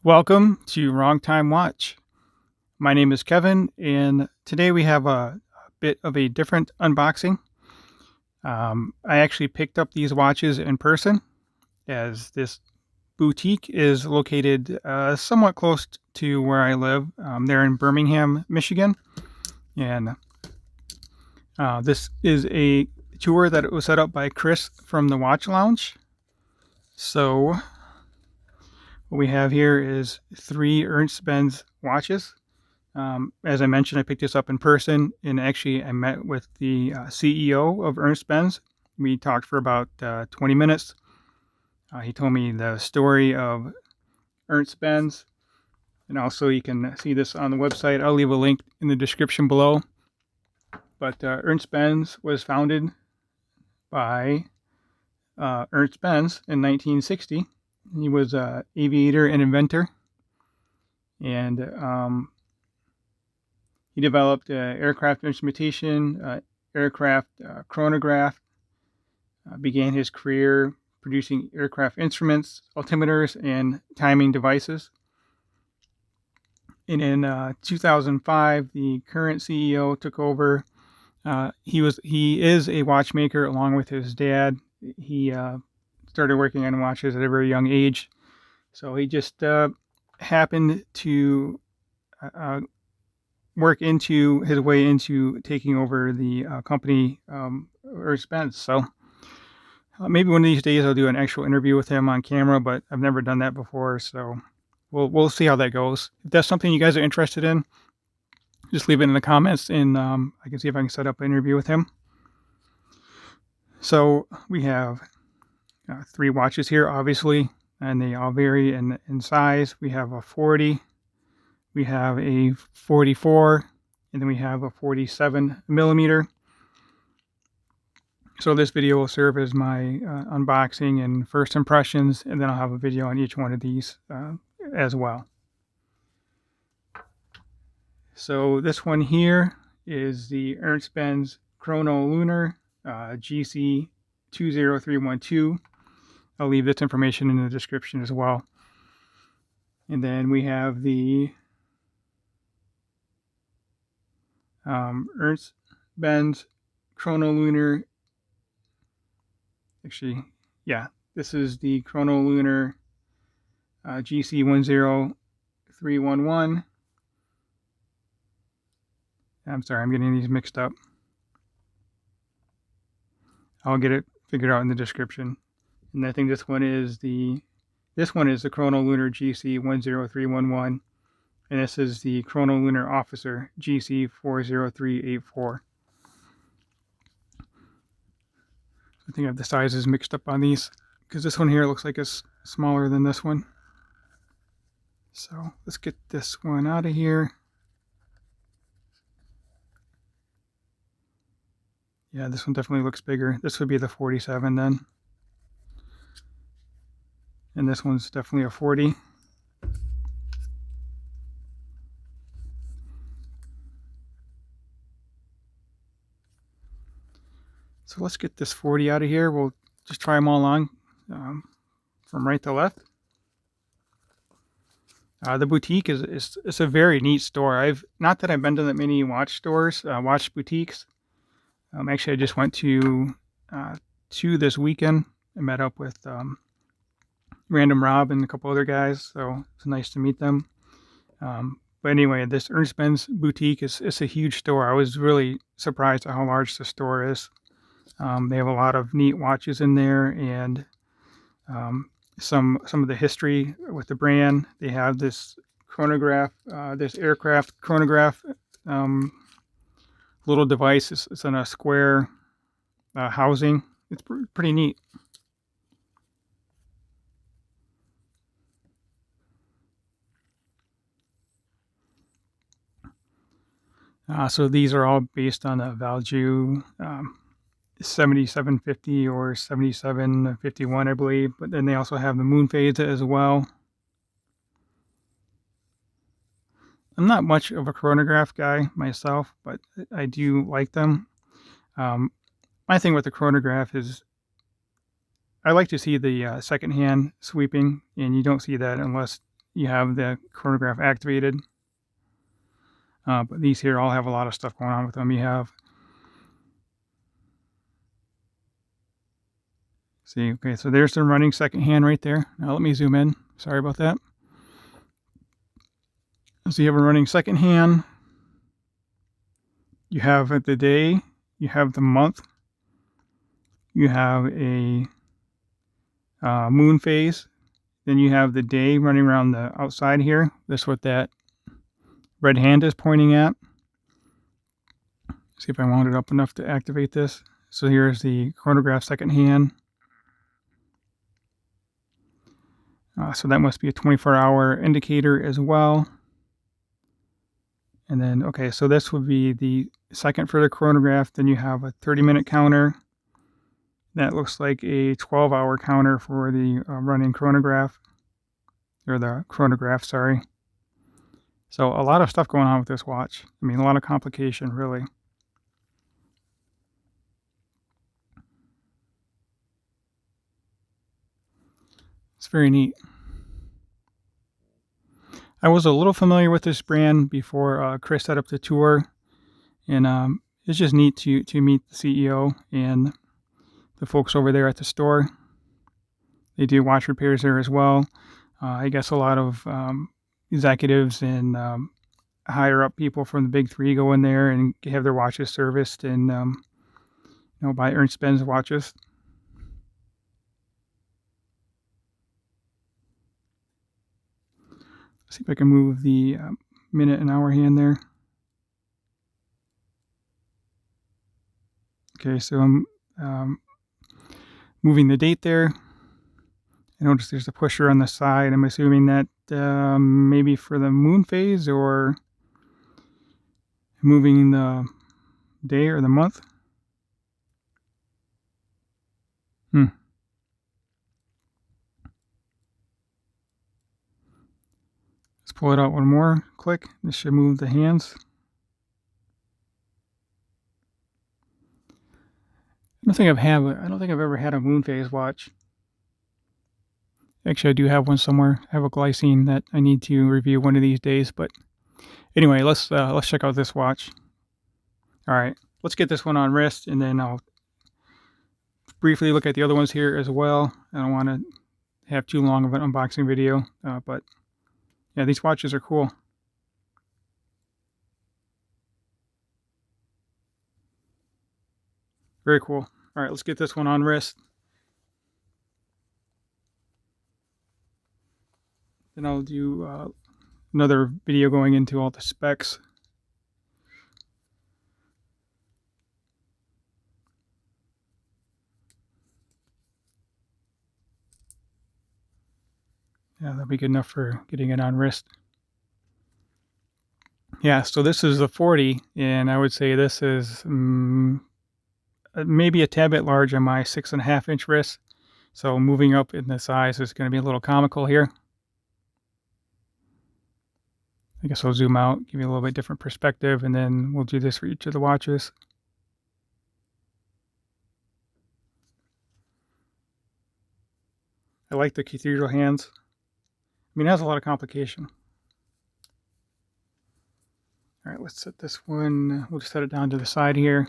Welcome to Wrong Time Watch. My name is Kevin, and today we have a bit of a different unboxing. I actually picked up these watches in person, as this boutique is located somewhat close to where I live. They're in Birmingham, Michigan, and this is a tour that was set up by Chris from the Watch Lounge. So what we have here is 3 Ernst Benz watches. As I mentioned, I picked this up in person, and actually I met with the CEO of Ernst Benz. We talked for about 20 minutes. He told me the story of Ernst Benz, and also you can see this on the website. I'll leave a link in the description below. But Ernst Benz was founded by Ernst Benz in 1960. He was an aviator and inventor, and he developed aircraft instrumentation, aircraft chronograph, began his career producing aircraft instruments, altimeters, and timing devices. And in 2005, the current CEO took over. He is a watchmaker along with his dad. He started working on watches at a very young age. So he just happened to work into his way into taking over the company, Ernst Benz. So maybe one of these days I'll do an actual interview with him on camera, but I've never done that before. So we'll see how that goes. If that's something you guys are interested in, just leave it in the comments, and I can see if I can set up an interview with him. So we have 3 watches here, obviously, and they all vary in size. We have a 40, we have a 44, and then we have a 47 millimeter. So this video will serve as my unboxing and first impressions, and then I'll have a video on each one of these as well. So this one here is the Ernst Benz Chronolunar GC 20312. I'll leave this information in the description as well. And then we have the Ernst Benz Chronolunar. Actually, yeah, this is the Chronolunar GC 10311. I'm sorry, I'm getting these mixed up. I'll get it figured out in the description. And I think this one is the Chronolunar GC 10311, and this is the Chronolunar Officer GC 40384. I think I have the sizes mixed up on these, because this one here looks like it's smaller than this one. So let's get this one out of here. Yeah, this one definitely looks bigger. This would be the 47 then. And this one's definitely a 40. So let's get this 40 out of here. We'll just try them all on from right to left. The boutique is a very neat store. Not that I've been to that many watch stores, watch boutiques. Actually, I just went to 2 this weekend. I met up with Random Rob and a couple other guys, so it's nice to meet them. But anyway, this Ernst Benz Boutique is a huge store. I was really surprised at how large the store is. They have a lot of neat watches in there, and some of the history with the brand. They have this chronograph, this aircraft chronograph little device. It's in a square housing. It's pretty neat. So these are all based on a Valjoux 7750 or 7751, I believe. But then they also have the moon phase as well. I'm not much of a chronograph guy myself, but I do like them. My thing with the chronograph is I like to see the second hand sweeping, and you don't see that unless you have the chronograph activated. But these here all have a lot of stuff going on with them. You have, see, okay, so there's the running second hand right there. Now let me zoom in. Sorry about that. So you have a running second hand. You have the day. You have the month. You have a moon phase. Then you have the day running around the outside here. That's what that red hand is pointing at. See if I wound it up enough to activate this. So here's the chronograph second hand. So that must be a 24-hour indicator as well. And then, okay, so this would be the second for the chronograph. Then you have a 30-minute counter. That looks like a 12-hour counter for the running chronograph. Or the chronograph, sorry. So a lot of stuff going on with this watch. I mean, a lot of complication, really. It's very neat. I was a little familiar with this brand before Chris set up the tour, and it's just neat to meet the CEO and the folks over there at the store. They do watch repairs there as well. I guess a lot of executives and higher up people from the big three go in there and have their watches serviced and by Ernst Benz watches. See if I can move the minute and hour hand there. Okay, so I'm moving the date there. I notice there's a pusher on the side. I'm assuming that maybe for the moon phase or moving the day or the month. Let's pull it out one more click. This should move the hands. I don't think I've ever had a moon phase watch. Actually, I do have one somewhere. I have a glycine that I need to review one of these days. But anyway, let's check out this watch. All right, let's get this one on wrist, and then I'll briefly look at the other ones here as well. I don't want to have too long of an unboxing video, but yeah, these watches are cool. Very cool. All right, let's get this one on wrist. Then I'll do another video going into all the specs. Yeah, that'll be good enough for getting it on wrist. Yeah, so this is the 40, and I would say this is maybe a tad bit large on my 6.5-inch wrist. So moving up in the size is going to be a little comical here. I guess I'll zoom out, give you a little bit different perspective, and then we'll do this for each of the watches. I like the cathedral hands. I mean, it has a lot of complication. All right, let's set this one. We'll just set it down to the side here.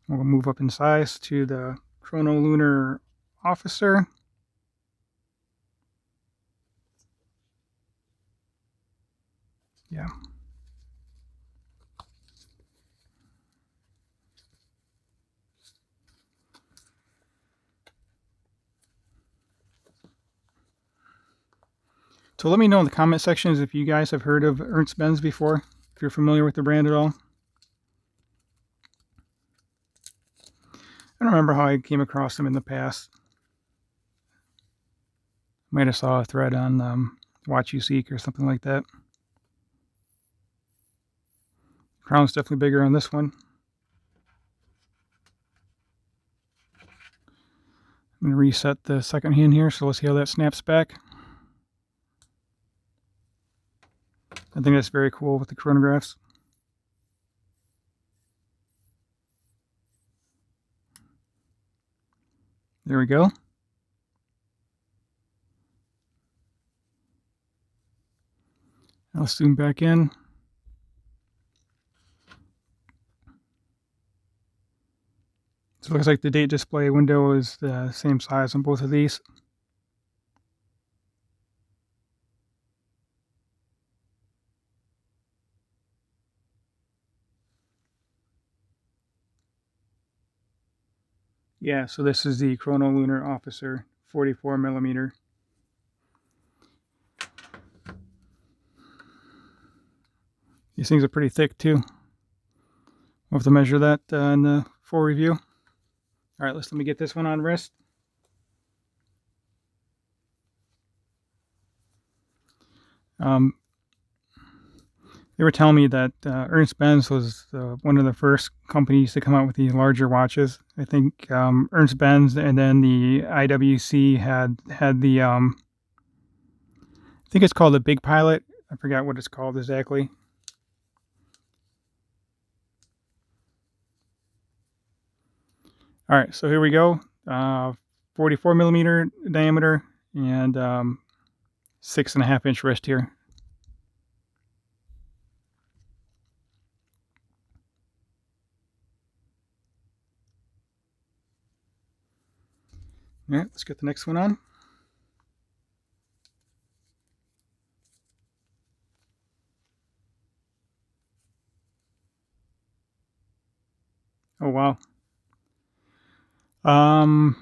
We'll move up in size to the Chronolunar Officer. Yeah. So let me know in the comment sections if you guys have heard of Ernst Benz before, if you're familiar with the brand at all. I don't remember how I came across them in the past. Might have saw a thread on Watch You Seek or something like that. Crown's definitely bigger on this one. I'm going to reset the second hand here, so let's see how that snaps back. I think that's very cool with the chronographs. There we go. I'll zoom back in. So it looks like the date display window is the same size on both of these. Yeah, so this is the Chronolunar Officer 44 millimeter. These things are pretty thick too. We'll have to measure that in the full review. All right, let me get this one on wrist. They were telling me that Ernst Benz was one of the first companies to come out with these larger watches. I think Ernst Benz and then the IWC had the I think it's called the Big Pilot. I forgot what it's called exactly. All right, so here we go. 44 millimeter diameter and 6.5 inch wrist here. All right, let's get the next one on. Oh, wow. I'm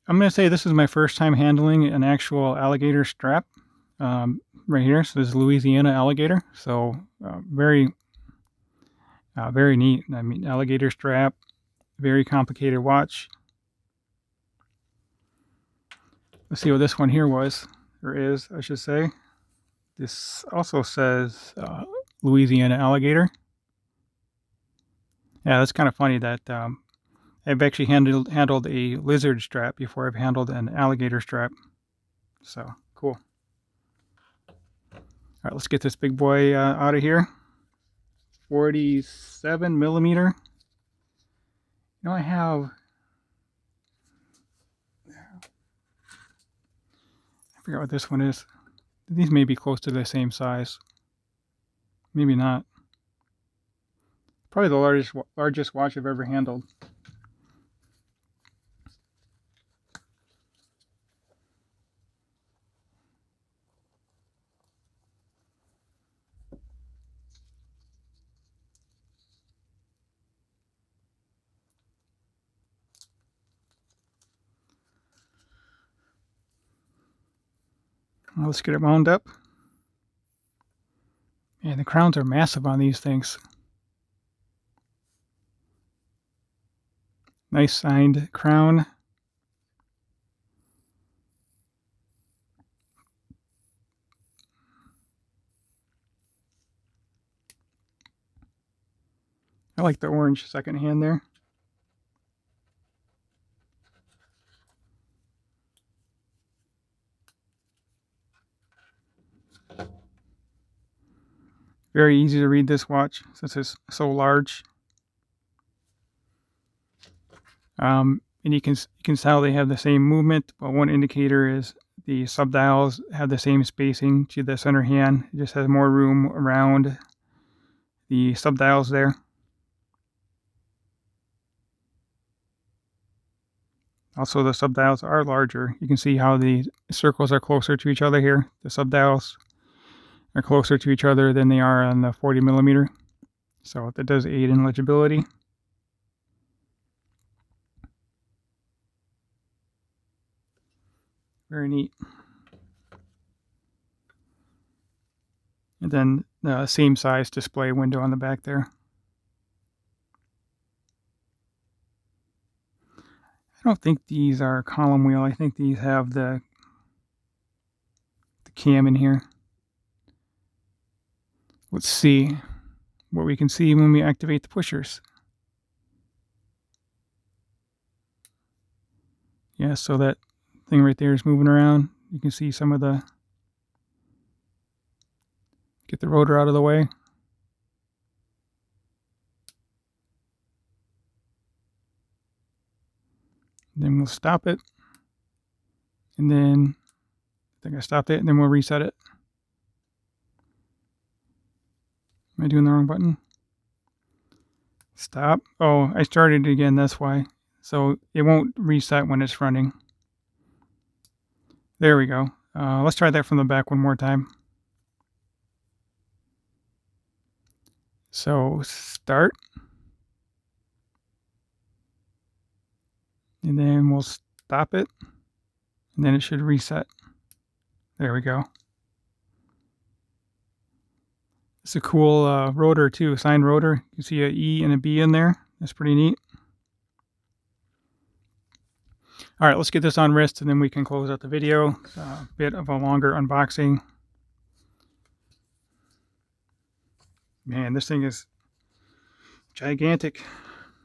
going to say this is my first time handling an actual alligator strap right here. So this is Louisiana alligator. So very neat. I mean, alligator strap, very complicated watch. Let's see what this one here was, or is, I should say. This also says Louisiana alligator. Yeah, that's kind of funny that I've actually handled a lizard strap before I've handled an alligator strap. So, cool. All right, let's get this big boy out of here. 47 millimeter. You know, I forgot what this one is. These may be close to the same size. Maybe not. Probably the largest watch I've ever handled. Well, let's get it wound up. Man, the crowns are massive on these things. Nice signed crown. I like the orange second hand there. Very easy to read this watch since it's so large. And you can tell they have the same movement, but one indicator is the subdials have the same spacing to the center hand. It just has more room around the subdials there. Also, the subdials are larger. You can see how the circles are closer to each other here. The subdials are closer to each other than they are on the 40 millimeter. So that does aid in legibility. Very neat. And then the same size display window on the back there. I don't think these are column wheel. I think these have the cam in here. Let's see what we can see when we activate the pushers. Yeah, so that thing right there is moving around. You can see some of the, get the rotor out of the way. Then we'll stop it. And then I think I stopped it, and then we'll reset it. Am I doing the wrong button? Stop. Oh, I started it again, that's why. So it won't reset when it's running. There we go. Let's try that from the back one more time. So start. And then we'll stop it. And then it should reset. There we go. It's a cool rotor too, signed rotor. You see an E and a B in there. That's pretty neat. All right, let's get this on wrist and then we can close out the video. It's a bit of a longer unboxing. Man, this thing is gigantic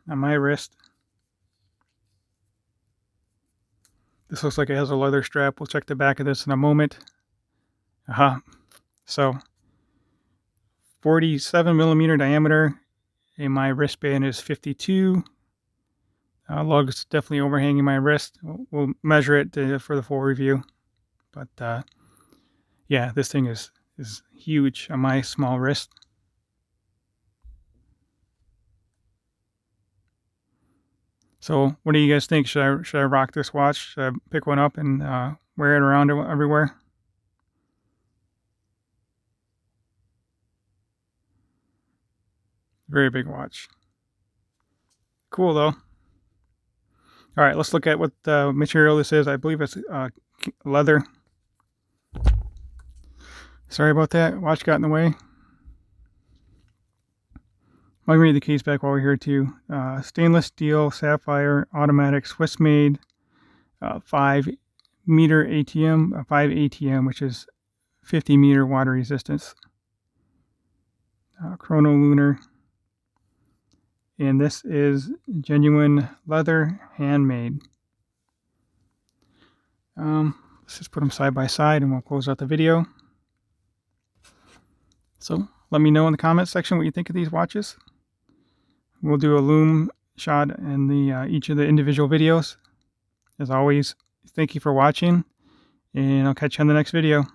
on my wrist. This looks like it has a leather strap. We'll check the back of this in a moment. So 47 millimeter diameter, and my wristband is 52. Lug's definitely overhanging my wrist. We'll measure it for the full review. But yeah, this thing is huge on my small wrist. So what do you guys think? Should I rock this watch? Should I pick one up and wear it around everywhere? Very big watch. Cool though. All right, let's look at what material this is. I believe it's leather. Sorry about that. Watch got in the way. I can read the case back while we're here too. Stainless steel, sapphire, automatic, Swiss made, 5 meter ATM, 5 ATM, which is 50 meter water resistance. Chronolunar. And this is genuine leather, handmade. Let's just put them side by side and we'll close out the video. So let me know in the comments section what you think of these watches. We'll do a loom shot in each of the individual videos. As always, thank you for watching, and I'll catch you on the next video.